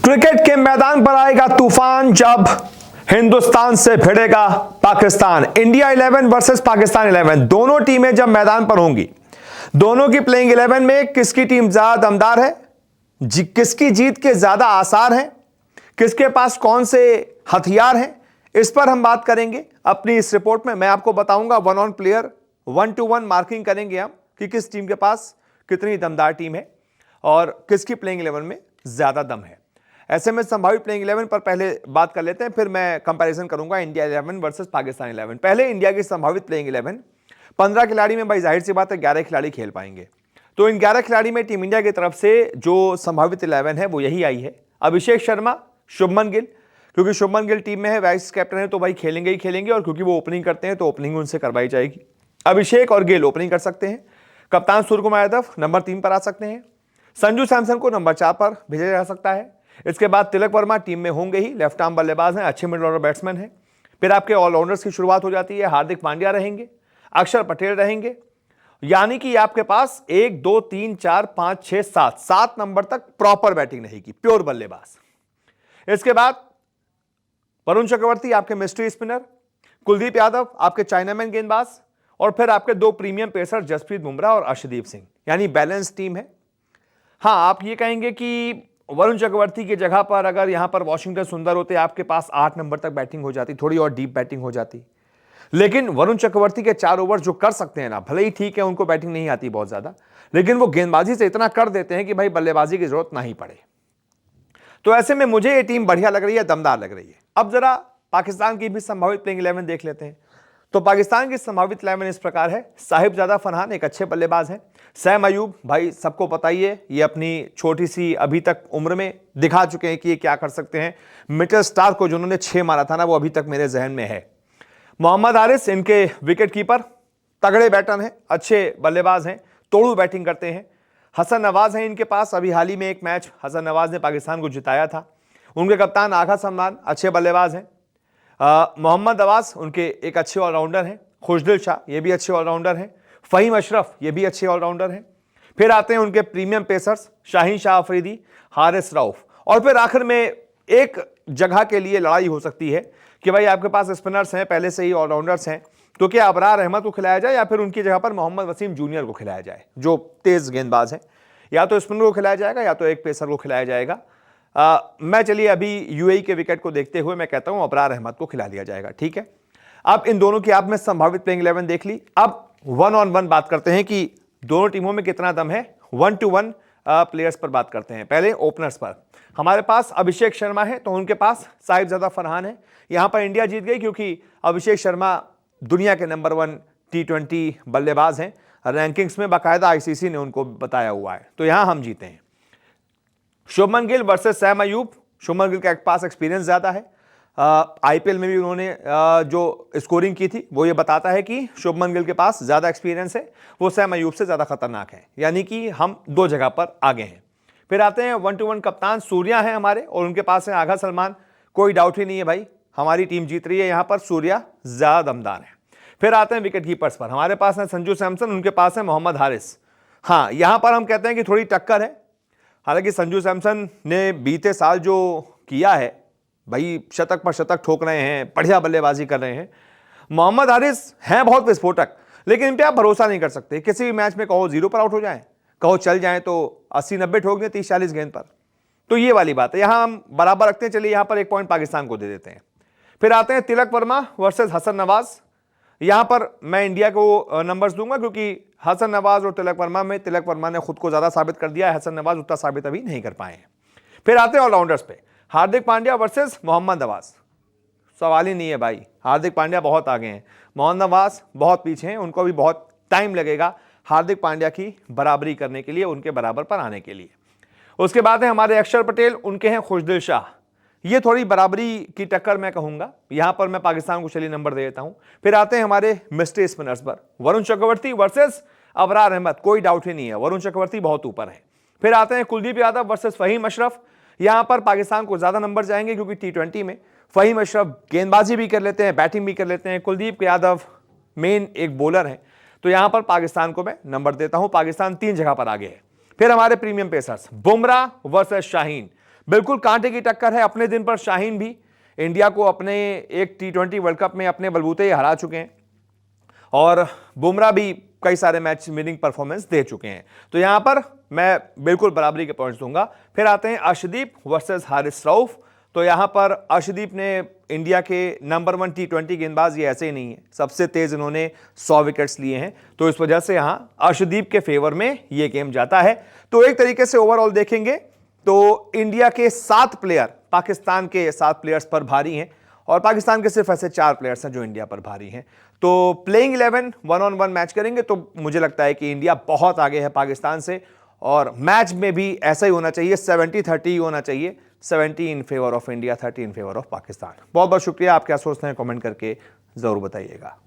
Cricket के मैदान पर आएगा तूफान जब हिंदुस्तान से भिड़ेगा पाकिस्तान। इंडिया 11 वर्सेस पाकिस्तान 11, दोनों टीमें जब मैदान पर होंगी, दोनों की प्लेइंग 11 में किसकी टीम ज्यादा दमदार है, किसकी जीत के ज्यादा आसार हैं, किसके पास कौन से हथियार हैं, इस पर हम बात करेंगे अपनी इस रिपोर्ट में। मैं आपको बताऊंगा 1 ऑन प्लेयर 1-to-1 मार्किंग करेंगे हम कि किस टीम के पास कितनी दमदार टीम है और किसकी प्लेइंग 11 में ज्यादा दम है। ऐसे में संभावित प्लेइंग 11 पर पहले बात कर लेते हैं, फिर मैं कंपैरिजन करूंगा इंडिया 11 वर्सेस पाकिस्तान 11। पहले इंडिया की संभावित प्लेइंग 11, 15 खिलाड़ी में भाई जाहिर सी बात है 11 खिलाड़ी खेल पाएंगे। तो इन 11 खिलाड़ी में टीम इंडिया की तरफ से जो संभावित 11 है वो यही आई है। अभिषेक शर्मा, शुभमन गिल, क्योंकि शुभमन गिल टीम में है, वाइस कैप्टन है, तो भाई खेलेंगे ही खेलेंगे, और क्योंकि वो ओपनिंग करते हैं तो ओपनिंग उनसे करवाई जाएगी। अभिषेक और गिल ओपनिंग कर सकते हैं। कप्तान सूर्यकुमार यादव नंबर 3 पर आ सकते हैं। संजू सैमसन को नंबर 4 पर भेजा जा सकता है। इसके बाद तिलक वर्मा टीम में होंगे ही, लेफ्ट आर्म बल्लेबाज हैं, अच्छे मिडल ऑर्डर बैट्समैन हैं। फिर आपके ऑलराउंडर्स की शुरुआत हो जाती है। हार्दिक पांड्या रहेंगे, अक्षर पटेल रहेंगे, यानी कि आपके पास 1 2 3 4 5 6 7 नंबर तक प्रॉपर बैटिंग रहेगी, प्योर बल्लेबाज। इसके बाद वरुण चक्रवर्ती आपके मिस्ट्री स्पिनर, कुलदीप यादव आपके चाइनामैन गेंदबाज, और फिर आपके 2 प्रीमियम पेसर जसप्रीत बुमराह और अर्शदीप सिंह, यानी बैलेंस टीम है। हां, आप ये कहेंगे कि वरुण चक्रवर्ती की जगह पर अगर यहां पर वाशिंगटन सुंदर होते, आपके पास 8 नंबर तक बैटिंग हो जाती, थोड़ी और डीप बैटिंग हो जाती। लेकिन वरुण चक्रवर्ती के 4 ओवर जो कर सकते हैं ना, भले ही ठीक है उनको बैटिंग नहीं आती बहुत ज्यादा, लेकिन वो गेंदबाजी से इतना कर देते हैं कि भाई बल्लेबाजी की जरूरत ना ही पड़े। तो ऐसे में मुझे ये टीम बढ़िया लग रही है, दमदार लग रही है। अब जरा पाकिस्तान की भी संभावित प्लेइंग 11 देख लेते हैं। तो पाकिस्तान की संभावित 11 इस प्रकार है। साहिबजादा फरहान एक अच्छे बल्लेबाज हैं। सैम अयूब, भाई सबको पता ही है, ये अपनी छोटी सी अभी तक उम्र में दिखा चुके हैं कि ये क्या कर सकते हैं। मिचेल स्टार्क को जिन्होंने 6 मारा था ना, वो अभी तक मेरे जहन में है। मोहम्मद हारिस इनके विकेट कीपर, तगड़े बैटर हैं, अच्छे बल्लेबाज हैं, तोड़ू बैटिंग करते हैं। हसन नवाज हैं इनके पास, अभी हाल ही में एक मैच हसन नवाज ने पाकिस्तान को जिताया था। उनके कप्तान आगा सलमान अच्छे बल्लेबाज हैं। मोहम्मद अब्बास उनके एक अच्छे ऑलराउंडर हैं। खुशदिल शाह ये भी अच्छे ऑलराउंडर हैं। फ़हीम अशरफ ये भी अच्छे ऑलराउंडर हैं। फिर आते हैं उनके प्रीमियम पेसर्स शाहीन शाह अफरीदी, हारिस रऊफ, और फिर आखिर में एक जगह के लिए लड़ाई हो सकती है कि भाई आपके पास स्पिनर्स हैं, पहले से ही ऑलराउंडर्स हैं, तो क्या अबरार अहमद को खिलाया जाए या फिर उनकी जगह पर मोहम्मद वसीम जूनियर को खिलाया जाए, जो तेज गेंदबाज हैं। या तो स्पिनर को खिलाया जाएगा या तो एक पेसर को खिलाया जाएगा। मैं चलिए अभी यूएई के विकेट को देखते हुए मैं कहता हूं अबरार अहमद को खिला दिया जाएगा, ठीक है। अब इन दोनों की आपने संभावित प्लेइंग 11 देख ली। अब 1 ऑन 1 बात करते हैं कि दोनों टीमों में कितना दम है। 1-to-1 प्लेयर्स पर बात करते हैं। पहले ओपनर्स पर हमारे पास अभिषेक शर्मा है, तो उनके पास साहिबजादा फरहान है। यहां पर इंडिया जीत गई क्योंकि अभिषेक शर्मा दुनिया के नंबर 1 T20 बल्लेबाज हैं, रैंकिंग्स में बाकायदा आईसीसी ने उनको बताया हुआ है, तो यहां हम जीते हैं। शुभमन गिल वर्सेस सैम अयूब, शुभमन गिल के पास एक्सपीरियंस ज्यादा है। आईपीएल में भी उन्होंने जो स्कोरिंग की थी वो ये बताता है कि शुभमन गिल के पास ज्यादा एक्सपीरियंस है, वो सैम अयूब से ज्यादा खतरनाक है, यानी कि हम 2 जगह पर आगे हैं। फिर आते हैं 1-to-1 कप्तान सूर्या हैं हमारे, और उनके पास है आगा सलमान। कोई डाउट ही नहीं है भाई, हमारी टीम जीत रही है, यहां पर सूर्या ज्यादा दमदार है। फिर आते हैं विकेट कीपर्स पर, हमारे पास है संजू सैमसन, उनके पास है मोहम्मद हारिस। हाँ, यहां पर हम कहते हैं कि थोड़ी टक्कर है। हालांकि संजू सैमसन ने बीते साल जो किया है भाई, शतक पर शतक ठोक रहे हैं, बढ़िया बल्लेबाजी कर रहे हैं। मोहम्मद हारिस हैं बहुत विस्फोटक, लेकिन इन पे आप भरोसा नहीं कर सकते। किसी भी मैच में कहो 0 पर आउट हो जाएं, कहो चल जाएं तो 80-90 ठोक दें 30-40 गेंद पर, तो ये वाली बात है। यहां हम बराबर रखते हैं, चलिए यहां पर 1 पॉइंट पाकिस्तान को दे देते हैं। फिर आते हैं तिलक वर्मा वर्सेज हसन नवाज। यहां पर मैं इंडिया को नंबर्स दूंगा क्योंकि हसन नवाज और तिलक वर्मा में तिलक वर्मा ने खुद को ज्यादा साबित कर दिया है, हसन नवाज उतना साबित अभी नहीं कर पाए हैं। फिर आते हैं ऑलराउंडर्स पे, हार्दिक पांड्या वर्सेस मोहम्मद नवाज। सवाल ही नहीं है भाई, हार्दिक पांड्या बहुत आगे हैं, मोहम्मद नवाज बहुत पीछे हैं, उनको भी बहुत टाइम लगेगा हार्दिक पांड्या की बराबरी करने के लिए, उनके बराबर पर आने के लिए। उसके बाद है हमारे अक्षर पटेल, उनके हैं खुशदिल शाह। ये थोड़ी बराबरी की टक्कर मैं कहूंगा, यहां पर मैं पाकिस्तान को चलिए नंबर दे देता हूं। फिर आते हैं हमारे मिस्ट्री स्पिनर्स पर, वरुण चक्रवर्ती वर्सेस अबरार अहमद, कोई डाउट ही नहीं है, वरुण चक्रवर्ती बहुत ऊपर है। फिर आते हैं कुलदीप यादव वर्सेस फ़हीम अशरफ। यहां पर पाकिस्तान को ज्यादा नंबर जाएंगे क्योंकि T20 में फ़हीम अशरफ गेंदबाजी भी कर लेते हैं, बैटिंग भी कर लेते हैं। कुलदीप यादव मेन एक बॉलर है, तो यहां पर पाकिस्तान को मैं नंबर देता हूं। पाकिस्तान 3 जगह पर आगे है। फिर हमारे premium pacers, Bumrah versus Shaheen. बिल्कुल कांटे की टक्कर है। अपने दिन पर शाहीन भी इंडिया को अपने एक T20 वर्ल्ड कप में अपने बलबूते ही हरा चुके हैं और बुमराह भी कई सारे मैच विनिंग परफॉर्मेंस दे चुके हैं। तो यहां पर मैं बिल्कुल बराबरी के पॉइंट्स दूंगा। फिर आते हैं अर्शदीप वर्सेस हारिस रऊफ। तो यहां पर अर्शदीप ने इंडिया के नंबर 1 T20 गेंदबाज, ये ऐसे ही नहीं है, सबसे तेज इन्होंने 100 विकेट्स लिए हैं। तो इस वजह से यहां अर्शदीप के फेवर में यह गेम जाता है। तो एक तरीके से ओवरऑल देखेंगे तो इंडिया के 7 प्लेयर पाकिस्तान के 7 प्लेयर्स पर भारी हैं और पाकिस्तान के सिर्फ ऐसे 4 प्लेयर्स हैं जो इंडिया पर भारी हैं। तो प्लेइंग 11 1-on-1 मैच करेंगे तो मुझे लगता है कि इंडिया बहुत आगे है पाकिस्तान से और मैच में भी ऐसा ही होना चाहिए, 70-30 ही होना चाहिए, 70 in favour of India, 30 in favour of Pakistan. बहुत बहुत शुक्रिया। आप क्या सोचते हैं कमेंट करके जरूर बताइएगा।